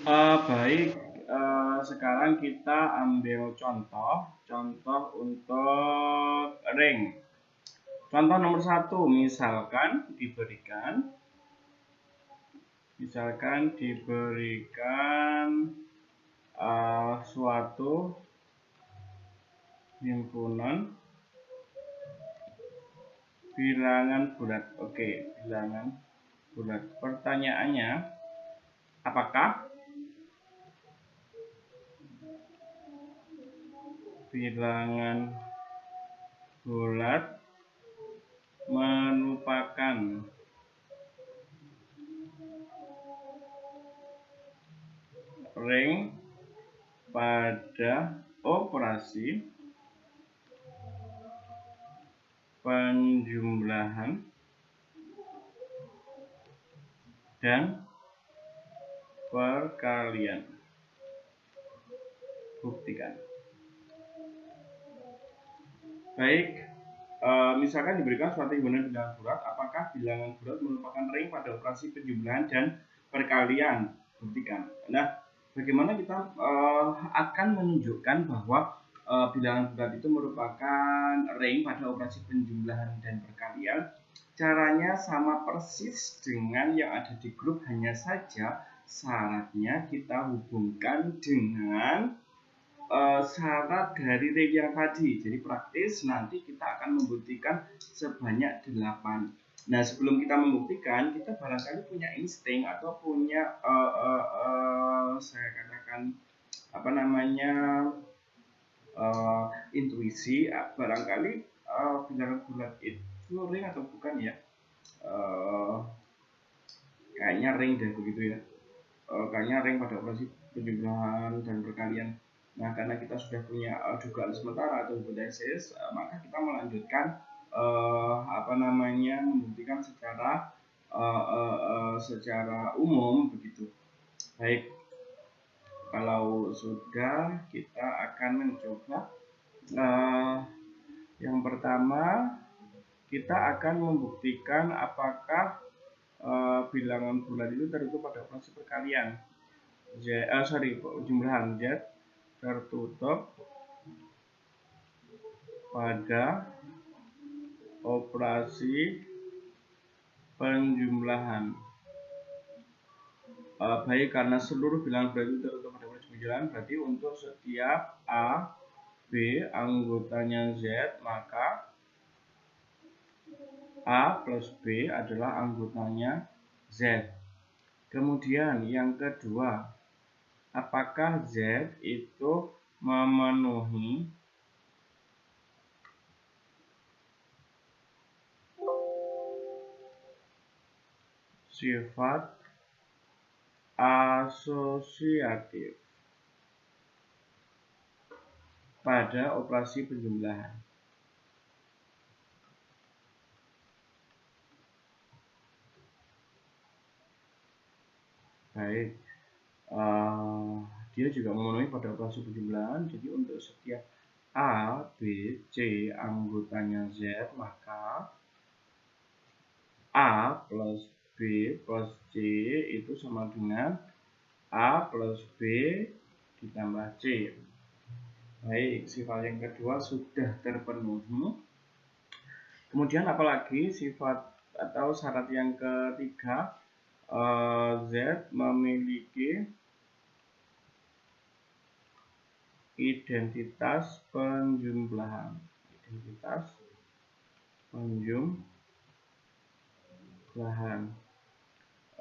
Baik, sekarang kita ambil contoh untuk ring. Contoh nomor 1, misalkan diberikan suatu himpunan bilangan bulat. Oke, bilangan bulat. Pertanyaannya, apakah bilangan bulat merupakan ring pada operasi penjumlahan dan perkalian? Buktikan. Baik, misalkan diberikan suatu himpunan bilangan bulat, apakah bilangan bulat merupakan ring pada operasi penjumlahan dan perkalian? Buktikan. Nah, bagaimana kita akan menunjukkan bahwa bilangan bulat itu merupakan ring pada operasi penjumlahan dan perkalian? Caranya sama persis dengan yang ada di grup, hanya saja syaratnya kita hubungkan dengan syarat dari ring yang tadi. Jadi praktis nanti kita akan membuktikan sebanyak 8. Nah, sebelum kita membuktikan, kita barangkali punya insting atau punya saya katakan intuisi, barangkali bilangan bulat itu ring atau bukan ya. Kayaknya ring deh begitu ya. Kayaknya ring pada operasi penjumlahan dan perkalian. Nah, karena kita sudah punya dugaan sementara atau hipotesis, maka kita melanjutkan membuktikan secara umum begitu. Baik, kalau sudah, kita akan mencoba. Yang pertama, kita akan membuktikan apakah bilangan bulat itu tertutup pada operasi perkalian. Jumlahan Z tertutup pada operasi penjumlahan. Baik, karena seluruh bilangan bulat itu tertutup pada operasi penjumlahan, berarti untuk setiap A, B anggotanya Z, maka A plus B adalah anggotanya Z. Kemudian yang kedua, apakah Z itu memenuhi sifat asosiatif pada operasi penjumlahan? Baik, dia juga memenuhi pada operasi penjumlahan. Jadi untuk setiap A, B, C anggotanya Z, maka A plus B plus C itu sama dengan A plus B ditambah C. Baik, sifat yang kedua sudah terpenuhi. Kemudian apalagi sifat atau syarat yang ketiga, Z memiliki identitas penjumlahan.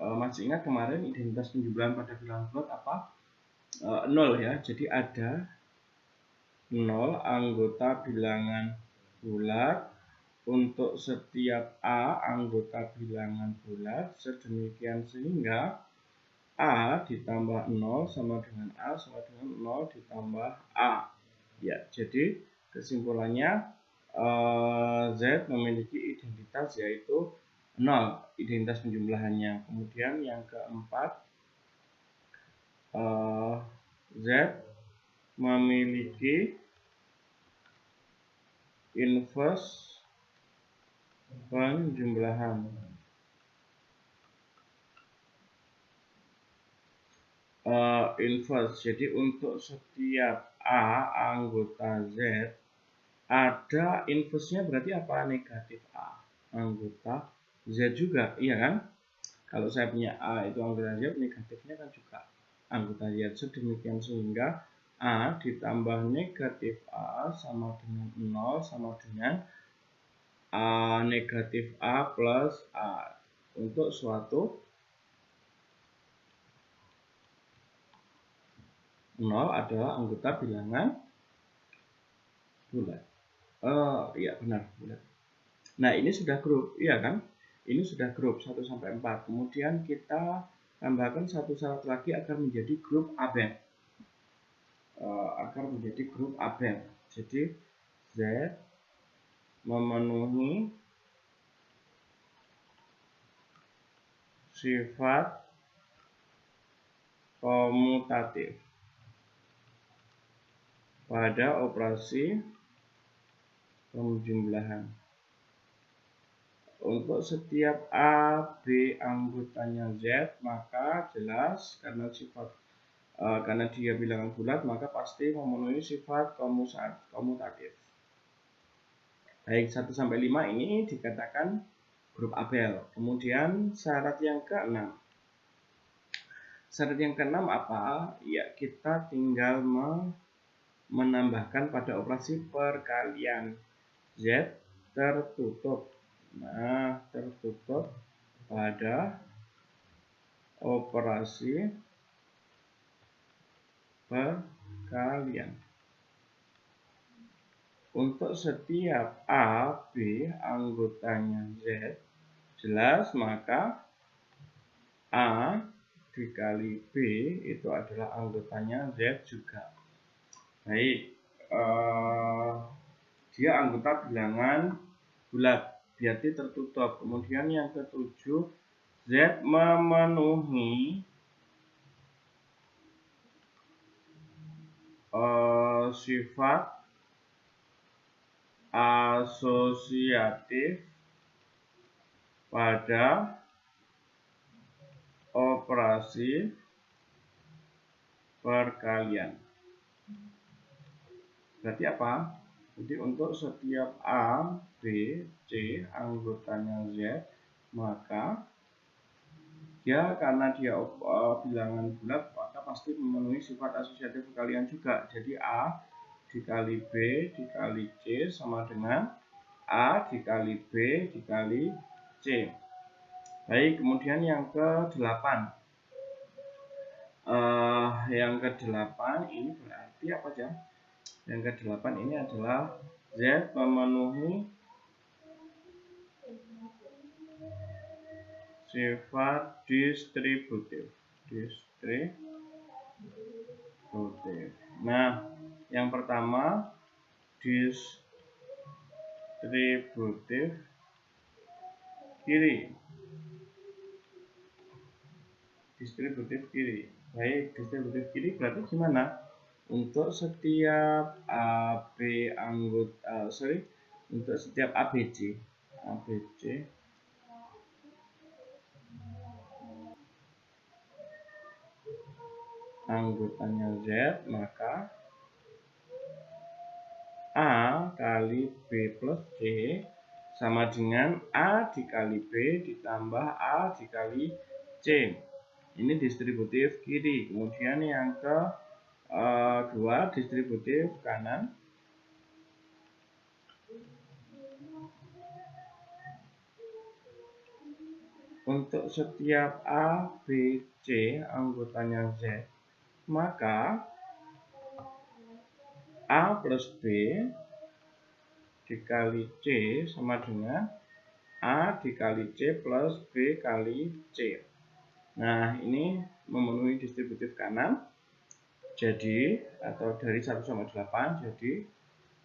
Masih ingat kemarin identitas penjumlahan pada bilangan bulat apa? 0 ya. Jadi ada 0 anggota bilangan bulat untuk setiap A anggota bilangan bulat, sedemikian sehingga A ditambah 0 sama dengan A sama dengan 0 ditambah A. Ya, jadi kesimpulannya Z memiliki identitas yaitu 0, identitas penjumlahannya. Kemudian yang keempat, Z memiliki inverse penjumlahan. inverse. Jadi untuk setiap A anggota Z ada inverse-nya, berarti apa? Negatif A anggota Z juga, iya kan? Kalau saya punya A itu anggota Z, negatifnya kan juga anggota Z. Sedemikian sehingga A ditambah negatif A sama dengan 0 sama dengan A negatif A plus A untuk suatu 0 adalah anggota bilangan bulat. Iya benar, bulat. Nah, ini sudah grup, iya kan? Ini sudah grup 1 sampai 4. Kemudian kita tambahkan satu syarat lagi agar menjadi grup abel. Jadi Z memenuhi sifat komutatif pada operasi penjumlahan. Untuk setiap A, B anggotanya Z, maka jelas karena dia bilangan bulat, maka pasti memenuhi sifat komutatif. Baik, 1 sampai 5 ini dikatakan grup abel. Kemudian syarat yang ke-6. Syarat yang ke-6 apa? Ya, kita tinggal menambahkan pada operasi perkalian. Z tertutup. Nah, tertutup pada operasi perkalian. Untuk setiap A, B anggotanya Z, jelas maka A dikali B itu adalah anggotanya Z juga. Baik, dia anggota bilangan bulat, berarti tertutup. Kemudian yang ke-7, Z memenuhi sifat asosiatif pada operasi perkalian. Berarti apa? Jadi untuk setiap A, B, C anggotanya Z, maka dia karena dia bilangan bulat, maka pasti memenuhi sifat asosiatif perkalian juga. Jadi A dikali B dikali C sama dengan A dikali B dikali C. Baik, kemudian yang ke-8. Yang ke-8 ini berarti apa aja? Yang ke-8 ini adalah Z memenuhi sifat distributif. Nah, yang pertama distributif kiri. Baik, distributif kiri berarti gimana? Untuk setiap untuk setiap ABC anggotanya Z, maka A kali B plus C sama dengan A dikali B ditambah A dikali C. Ini distributif kiri. Kemudian yang kedua distributif kanan. Untuk setiap A, B, C anggotanya Z, maka A plus B dikali C sama dengan A dikali C plus B kali C. Nah, ini memenuhi distributif kanan. Jadi, atau dari 1 sampai 8, jadi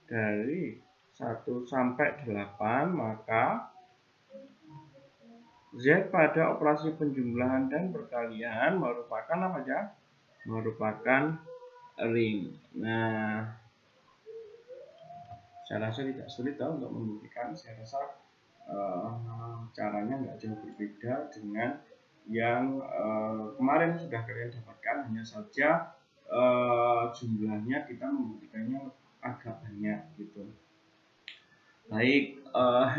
dari 1 sampai 8, maka Z pada operasi penjumlahan dan perkalian merupakan apa aja? Merupakan ring. Nah, saya rasa tidak sulit untuk membuktikan. Saya rasa caranya nggak jauh berbeda dengan yang kemarin sudah kalian dapatkan, hanya saja jumlahnya kita membuktikannya agak banyak gitu. Baik,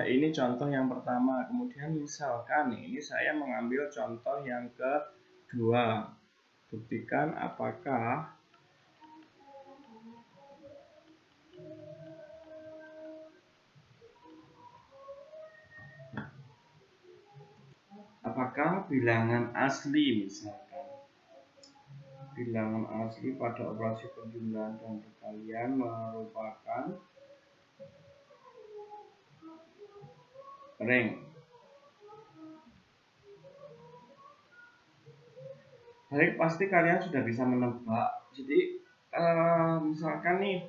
ini contoh yang pertama. Kemudian misalkan ini saya mengambil contoh yang kedua. Buktikan apakah bilangan asli, misalkan bilangan asli pada operasi penjumlahan dan perkalian merupakan ring. Baik, pasti kalian sudah bisa menebak. Jadi misalkan nih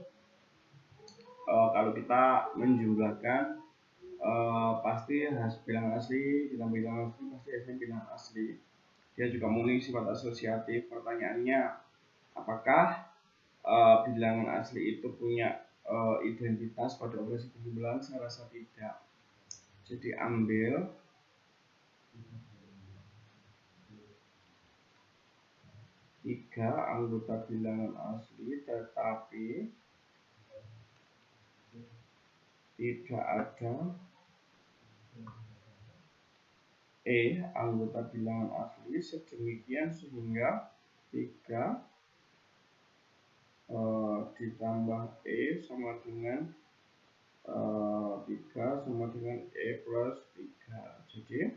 kalau kita menjumlahkan pasti bilangan asli ditambah bilangan asli pasti hasilnya bilangan asli. Dia juga memiliki sifat asosiatif. Pertanyaannya, apakah bilangan asli itu punya identitas pada operasi penjumlahan? Saya rasa tidak. Jadi ambil tiga anggota bilangan asli tetapi tidak ada anggota bilangan asli sedemikian sehingga 3 ditambah sama dengan 3 sama dengan plus 3. Jadi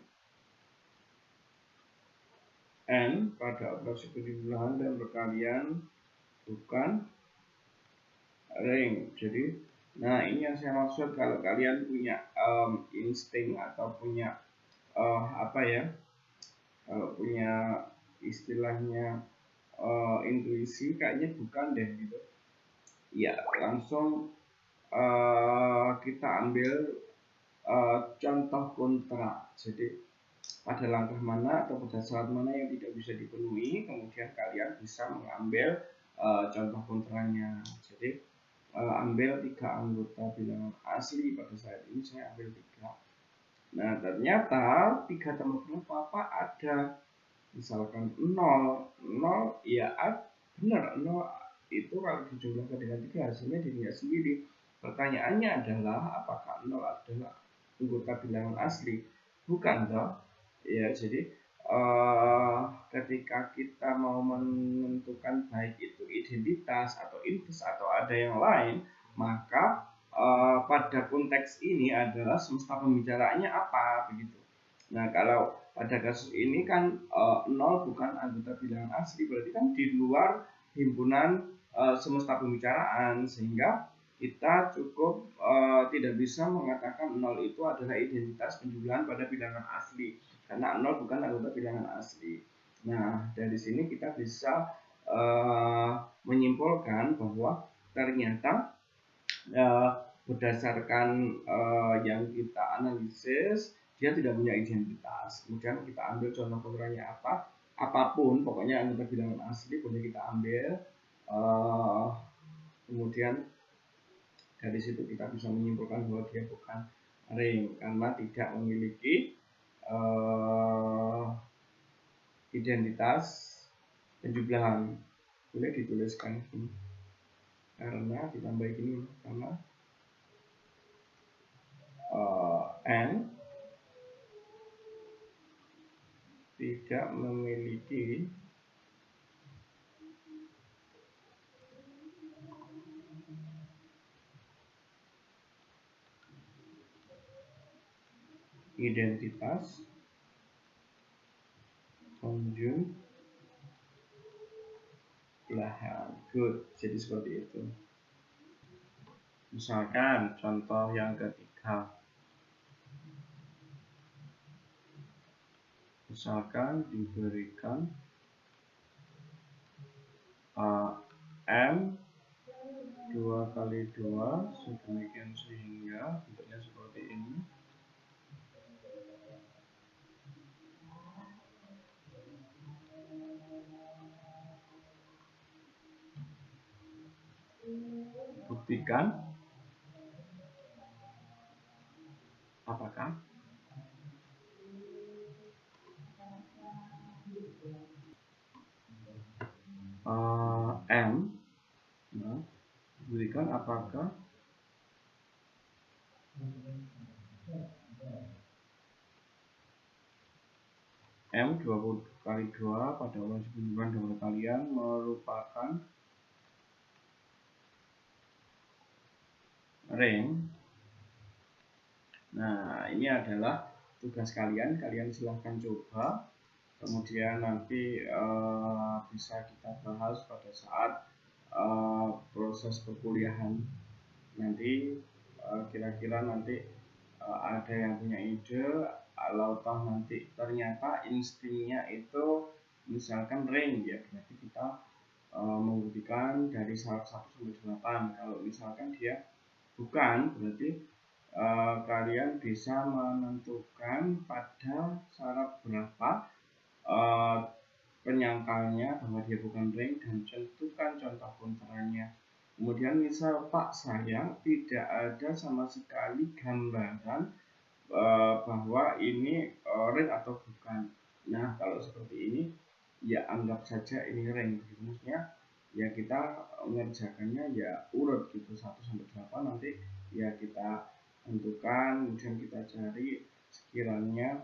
N pada operasi penjumlahan dan perkalian bukan ring. Jadi nah ini yang saya maksud, kalau kalian punya insting atau punya kalau punya istilahnya intuisi, kayaknya bukan deh gitu ya, langsung kita ambil contoh kontra. Jadi pada langkah mana atau pada saat mana yang tidak bisa dipenuhi, kemudian kalian bisa mengambil contoh kontranya. Jadi ambil 3 anggota bilangan asli, pada saat ini saya ambil 3. Nah ternyata 3 tambah berapa ada, misalkan 0 ya benar, 0 itu kalau dijumlahkan dengan 3 hasilnya dirinya sendiri. Pertanyaannya adalah apakah 0 adalah anggota bilangan asli? Bukan toh ya. Jadi ketika kita mau menentukan baik itu identitas atau inverse atau ada yang lain, maka pada konteks ini adalah semesta pembicaraannya apa begitu. Nah kalau pada kasus ini kan 0 bukan anggota bilangan asli, berarti kan di luar himpunan semesta pembicaraan, sehingga kita cukup tidak bisa mengatakan 0 itu adalah identitas penjumlahan pada bilangan asli, karena 0 bukan anggota bilangan asli. Nah dari sini kita bisa menyimpulkan bahwa ternyata berdasarkan yang kita analisis, dia tidak punya identitas. Kemudian kita ambil contoh kontranya apapun, pokoknya anggota bilangan asli boleh kita ambil. Kemudian dari situ kita bisa menyimpulkan bahwa dia bukan ring karena tidak memiliki identitas penjumlahan. Boleh dituliskan gini, karena ditambah gini, karena N tidak memiliki identitas penjumlahan. Good, jadi seperti itu. Misalkan contoh yang ketiga, misalkan diberikan M 2 kali 2 sedemikian sehingga bentuknya seperti ini. Buktikan apakah M. Nah, berikan apakah M 20 kali 2 pada operasi penjumlahan dan perkalian merupakan ring. Nah, ini adalah tugas kalian silahkan coba, kemudian nanti bisa kita bahas pada saat proses perkuliahan nanti. Kira-kira nanti ada yang punya ide, kalau toh nanti ternyata instingnya itu misalkan ring, ya berarti kita membuktikan dari syarat 1 sampai 8. Kalau misalkan dia bukan, berarti kalian bisa menentukan pada syarat berapa penyangkalnya bahwa dia bukan ring dan tentukan contoh kontranya. Kemudian misal Pak sayang tidak ada sama sekali gambaran bahwa ini ring atau bukan. Nah, kalau seperti ini ya anggap saja ini ring. Maksudnya ya kita mengerjakannya ya urut gitu 1 sampai 8, nanti ya kita tentukan, kemudian kita cari sekiranya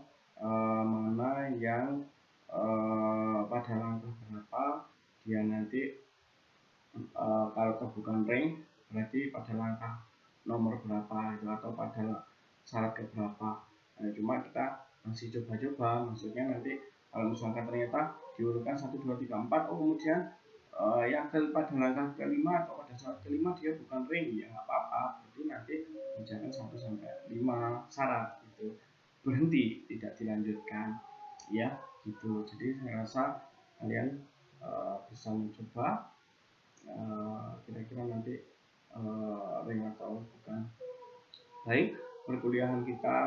mana yang pada langkah berapa dia nanti kalau bukan ring berarti pada langkah nomor berapa gitu, atau pada syarat keberapa. Nah, cuma kita masih coba-coba, maksudnya nanti kalau misalkan ternyata diurutkan 1, 2, 3, 4, kemudian yang pada langkah kelima atau pada syarat kelima dia bukan ring, ya nggak apa-apa, berarti nanti misalkan 1 sampai 5 syarat gitu berhenti, tidak dilanjutkan, ya gitu. Jadi saya rasa kalian bisa mencoba, kira-kira nanti ring atau bukan. Baik, perkuliahan kita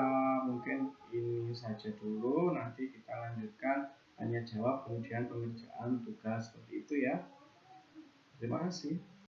mungkin ini saja dulu, nanti kita lanjutkan tanya jawab kemudian pengerjaan tugas seperti itu ya. Terima kasih.